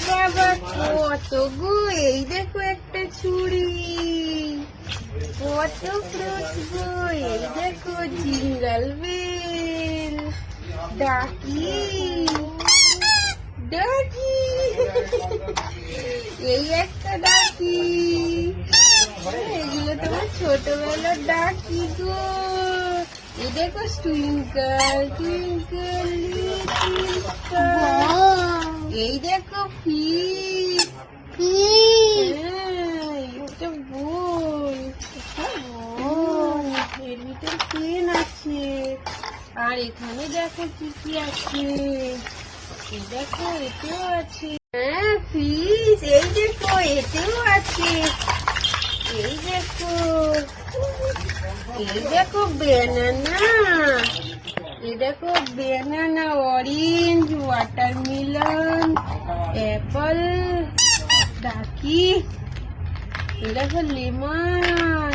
বাবা কত গো, এই দেখো একটা ছুরি, কত ফ্রুট গো, এই দেখো জিঙ্গল বেল, ডাকি ডাকি, এই একটা ডাকি, এগুলো তোমার ছোটবেলার ডাকি গো। এই দেখো টুইঙ্কল টুইঙ্কল লিটল স্টার, এই দেখো ফিশ, একটা বল, এর ভিতরে পেন আছে। আর এখানে দেখো কি কি আছে, এই দেখো এতেও আছে, হ্যাঁ ফিশ, এই দেখো এতেও আছে, এই দেখো, এই দেখো ব্যানানা, এই দেখো ব্যানানা, অরেঞ্জ, ওয়াটারমেলন, অ্যাপল, ডাকি, এই দেখো লেমন,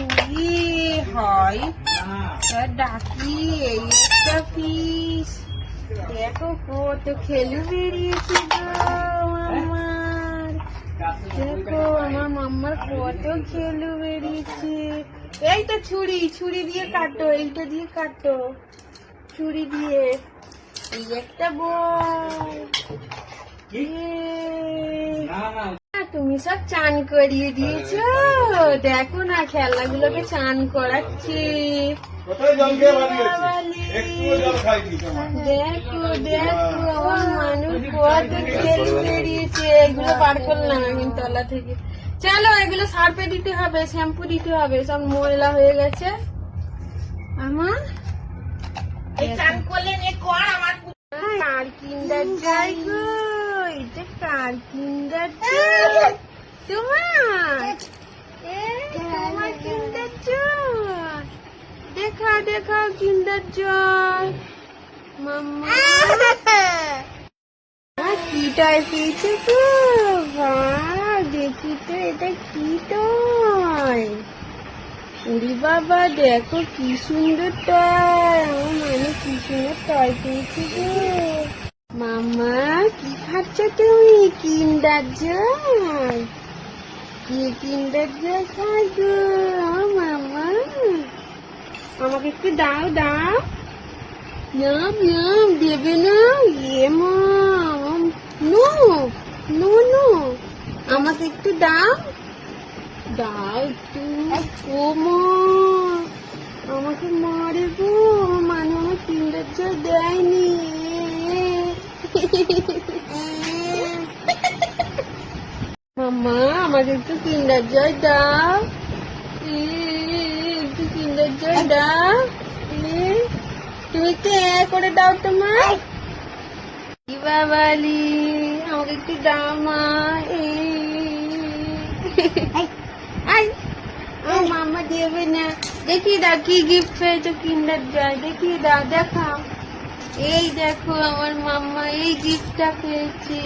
হয় ডাকি, এই একটা ফিশ, দেখো কত খেলু বেরিয়েছে গো আমার, দেখো আমার মাম্মার কত খেলু বেরিয়েছে। এই তো ছুরি, ছুরি দিয়ে কাটো, এইটা দিয়ে কাটো, ছুরি দিয়ে, এই একটা বল। তুমি সব চান করিয়ে দিয়েছো, দেখো না খেলনাগুলোকে চান করাচ্ছে, দেখো দেখো আমার মানুষ কত খেলু বেরিয়েছে। এগুলো বার করলাম আমি তলা থেকে, চলো এগুলো সার্ফে দিতে হবে, শ্যাম্পু দিতে হবে, সব ময়লা হয়ে গেছে আমার। চান করলেন কার কিন্ডার জয় গো, এটা কার কিন্ডার জয়, তোমার তোমার কিন্ডার জয়, দেখা দেখাও কিন্ডার জয় মাম্মা, কি টয় পেয়েছে গো, দেখি তো এটা কি টয়, উড়ি বাবা দেখো কি সুন্দর টয়, আমার মানে কি সুন্দর টয় পেয়েছি গো। মাম্মা কি খাচ্ছ তুমি, কিন্ডার জয়, কি কিন্ডার জয় খাই গো মাম্মা, আমাকে একটু দাও দাও, নাম নাম দেবে না, ইয়ে মাম, নো নো নো, আমাকে একটু দাও দাও একটু, ও মা আমাকে মারে গো, মানে আমার কিন্ডার জয় দেয়নি। মাম্মা আমাকে একটু কিন্ডার জয় দাও, একটু কিন্ডার জয় দাও, তুমি একটু করে দাও তোমার, কি বাবালি আমাকে একটু দাও মা, মাম্মা দেবে না, দেখিয়ে দাও কি গিফট পেয়েছো কিন্ডার জয়, দেখিয়ে দাও, দেখাও, এই দেখো আমার মাম্মা এই গিফটটা পেয়েছে।